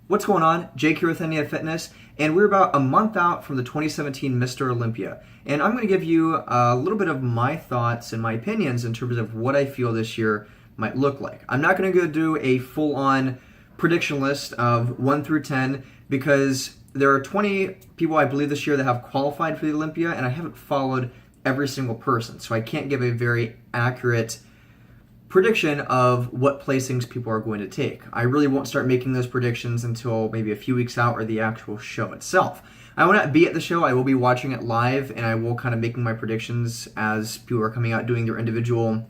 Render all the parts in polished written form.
What's going on? Jake here with India Fitness, and we're about a month out from the 2017 Mr. Olympia. And I'm going to give you a little bit of my thoughts and my opinions in terms of what I feel this year might look like. I'm not going to go do a full-on prediction list of 1 through 10 because there are 20 people I believe this year that have qualified for the Olympia, and I haven't followed every single person, so I can't give a very accurate prediction of what placings people are going to take. I really won't start making those predictions until maybe a few weeks out or the actual show itself. I will not be at the show. I will be watching it live, and I will kind of making my predictions as people are coming out doing their individual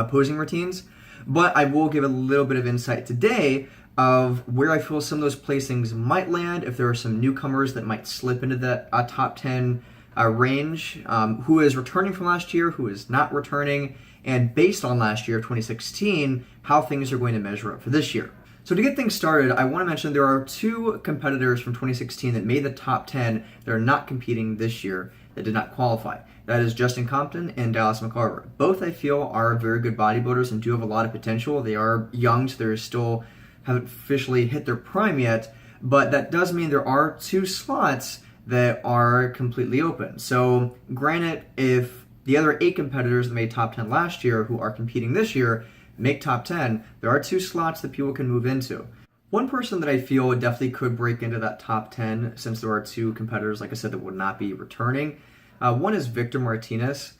posing routines. But I will give a little bit of insight today of where I feel some of those placings might land, if there are some newcomers that might slip into the top 10 range, who is returning from last year, who is not returning, and based on last year, 2016, how things are going to measure up for this year. So to get things started, I want to mention there are two competitors from 2016 that made the top 10 that are not competing this year that did not qualify. That is Justin Compton and Dallas McCarver. Both, I feel, are very good bodybuilders and do have a lot of potential. They are young, so they still haven't officially hit their prime yet, but that does mean there are two slots that are completely open. So granted, if the other 8 competitors that made top 10 last year who are competing this year make top 10, there are 2 slots that people can move into. One person that I feel definitely could break into that top 10, since there are 2 competitors, like I said, that would not be returning. One is Victor Martinez.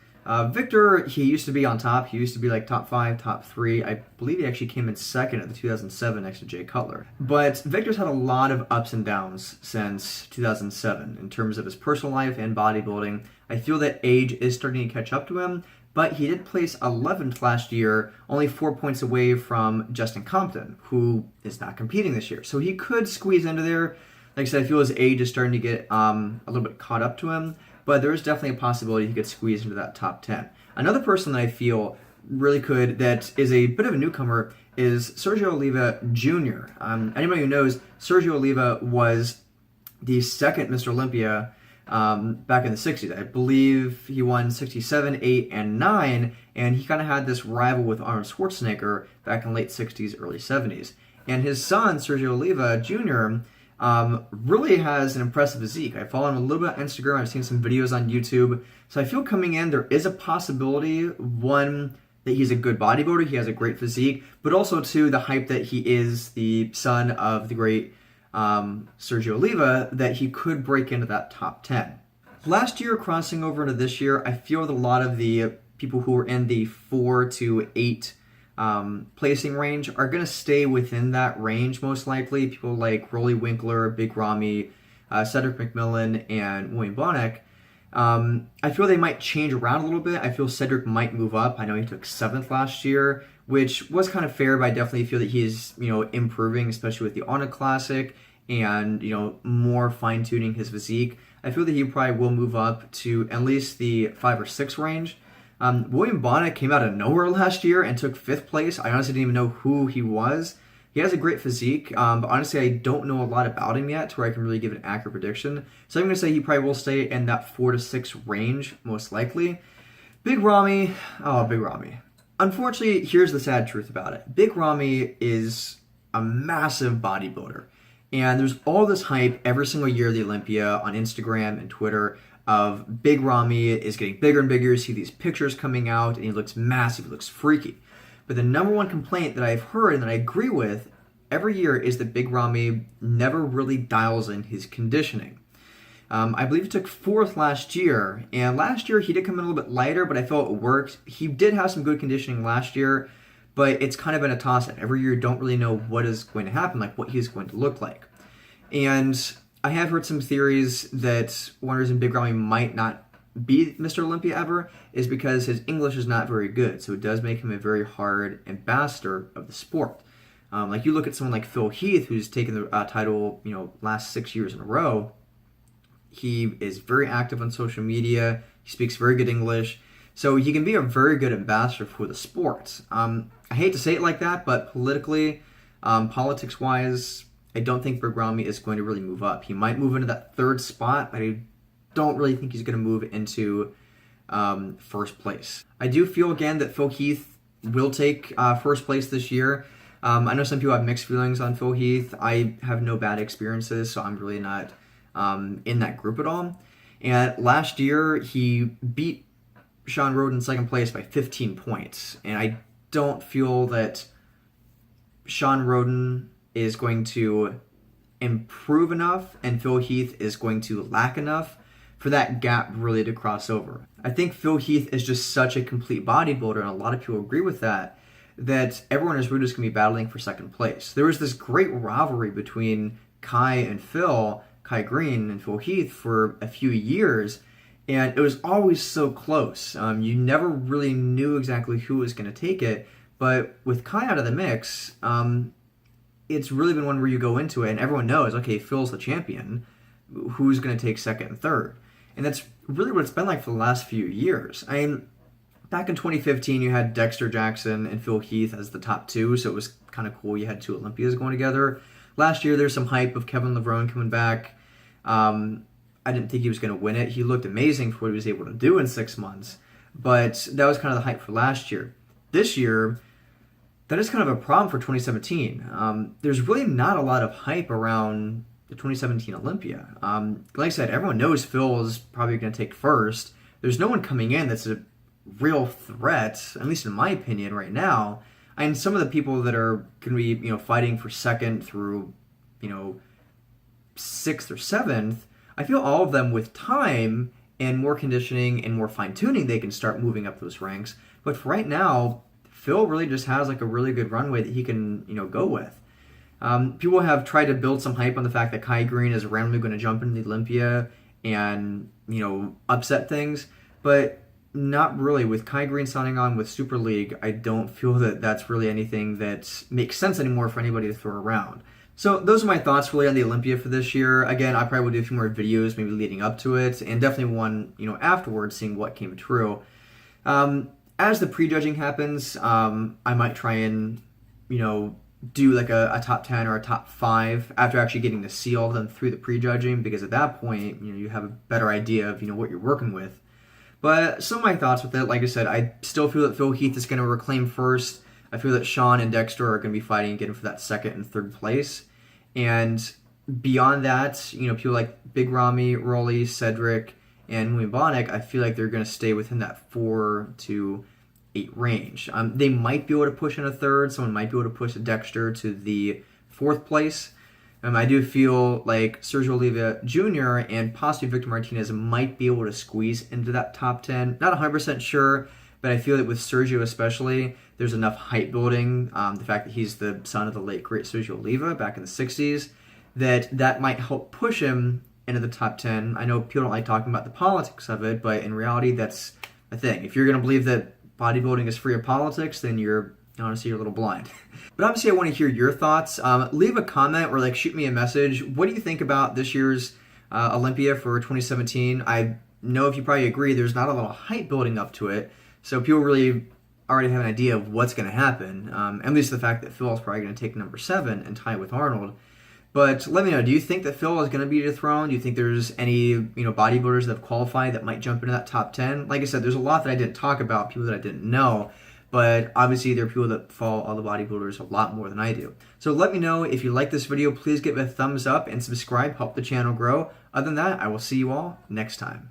Victor, he used to be on top. He used to be like top 5, top 3. I believe he actually came in second at the 2007 next to Jay Cutler. But Victor's had a lot of ups and downs since 2007 in terms of his personal life and bodybuilding. I feel that age is starting to catch up to him, but he did place 11th last year, only 4 points away from Justin Compton, who is not competing this year. So he could squeeze into there. Like I said, I feel his age is starting to get a little bit caught up to him, but there is definitely a possibility he could squeeze into that top 10. Another person that I feel really could, that is a bit of a newcomer, is Sergio Oliva Jr. Anybody who knows, Sergio Oliva was the second Mr. Olympia back in the 60s. I believe he won 67, 8, and 9, and he kind of had this rival with Arnold Schwarzenegger back in late 60s, early 70s. And his son, Sergio Oliva Jr., really has an impressive physique. I follow him a little bit on Instagram. I've seen some videos on YouTube. So I feel coming in, there is a possibility, one, that he's a good bodybuilder, he has a great physique, but also, two, the hype that he is the son of the great Sergio Oliva, that he could break into that top 10. Last year, crossing over into this year, I feel that a lot of the people who were in the 4 to 8 placing range are going to stay within that range, most likely. People like Rolly Winkler, Big Ramy, Cedric McMillan, and William Bonac. I feel they might change around a little bit. I feel Cedric might move up. I know he took 7th last year, which was kind of fair, but I definitely feel that he's, improving, especially with the Honda Classic and, more fine-tuning his physique. I feel that he probably will move up to at least the 5 or 6 range. William Bonac came out of nowhere last year and took 5th place. I honestly didn't even know who he was. He has a great physique, but honestly, I don't know a lot about him yet to where I can really give an accurate prediction. So I'm going to say he probably will stay in that 4 to 6 range, most likely. Big Ramy. Unfortunately, here's the sad truth about it. Big Ramy is a massive bodybuilder. And there's all this hype every single year of the Olympia on Instagram and Twitter of Big Ramy is getting bigger and bigger. You see these pictures coming out, and he looks massive, he looks freaky. But the number one complaint that I've heard and that I agree with every year is that Big Ramy never really dials in his conditioning. I believe he took 4th last year, and last year he did come in a little bit lighter, but I felt it worked. He did have some good conditioning last year, but it's kind of been a toss-up. Every year you don't really know what is going to happen, like what he's going to look like. And I have heard some theories that one reason Big Ramy might not be Mr. Olympia ever is because his English is not very good, so it does make him a very hard ambassador of the sport. Like you look at someone like Phil Heath, who's taken the title, last 6 years in a row. He is very active on social media. He speaks very good English, so he can be a very good ambassador for the sport. I hate to say it like that, but politically, politics-wise, I don't think Big Ramy is going to really move up. He might move into that 3rd spot, but I don't really think he's going to move into 1st place. I do feel, again, that Phil Heath will take 1st place this year. I know some people have mixed feelings on Phil Heath. I have no bad experiences, so I'm really not in that group at all. And last year, he beat Sean Rhoden in second place by 15 points. And I don't feel that Sean Rhoden is going to improve enough and Phil Heath is going to lack enough for that gap really to cross over. I think Phil Heath is just such a complete bodybuilder, and a lot of people agree with that, that everyone is really just going to be battling for second place. There was this great rivalry between Kai and Phil, Kai Green and Phil Heath, for a few years, and it was always so close. You never really knew exactly who was going to take it, but with Kai out of the mix, it's really been one where you go into it and everyone knows, okay, Phil's the champion, who's going to take second and third? And that's really what it's been like for the last few years. I mean, back in 2015, you had Dexter Jackson and Phil Heath as the top two, so it was kind of cool. You had two Olympias going together. Last year, there's some hype of Kevin Levrone coming back. I didn't think he was going to win it. He looked amazing for what he was able to do in 6 months, but that was kind of the hype for last year. This year, that is kind of a problem for 2017. There's really not a lot of hype around the 2017 Olympia. Like I said, everyone knows Phil is probably going to take first. There's no one coming in that's a real threat, at least in my opinion right now. And some of the people that are going to be, fighting for second through, 6th or 7th, I feel all of them with time and more conditioning and more fine-tuning, they can start moving up those ranks. But for right now, Phil really just has like a really good runway that he can, go with. People have tried to build some hype on the fact that Kai Green is randomly going to jump into the Olympia and, upset things, but not really. With Kai Green signing on with Super League, I don't feel that that's really anything that makes sense anymore for anybody to throw around. So those are my thoughts really on the Olympia for this year. Again, I probably will do a few more videos maybe leading up to it, and definitely one, afterwards, seeing what came true. As the prejudging happens, I might try and, do like a top 10 or a top 5 after actually getting to see all of them through the prejudging, because at that point, you have a better idea of, what you're working with. But some of my thoughts with it, like I said, I still feel that Phil Heath is going to reclaim first. I feel that Sean and Dexter are going to be fighting again for that second and third place. And beyond that, people like Big Ramy, Rolly, Cedric, and Muyambonic, I feel like they're going to stay within that 4 to 8 range. They might be able to push in a third. Someone might be able to push Dexter to the 4th place. I do feel like Sergio Oliva Jr. and possibly Victor Martinez might be able to squeeze into that top 10. Not 100% sure, but I feel that with Sergio especially, there's enough hype building. The fact that he's the son of the late, great Sergio Oliva back in the 60s, that might help push him into the top 10. I know people don't like talking about the politics of it, but in reality, that's a thing. If you're going to believe that bodybuilding is free of politics, then you're a little blind. But obviously I want to hear your thoughts. Leave a comment or shoot me a message. What do you think about this year's Olympia for 2017? I know if you probably agree, there's not a lot of hype building up to it, so people really already have an idea of what's going to happen. At least the fact that Phil is probably going to take number 7 and tie with Arnold. But let me know, do you think that Phil is going to be dethroned? Do you think there's any bodybuilders that have qualified that might jump into that top 10? Like I said, there's a lot that I didn't talk about, people that I didn't know. But obviously there are people that follow all the bodybuilders a lot more than I do. So let me know if you like this video. Please give it a thumbs up and subscribe, help the channel grow. Other than that, I will see you all next time.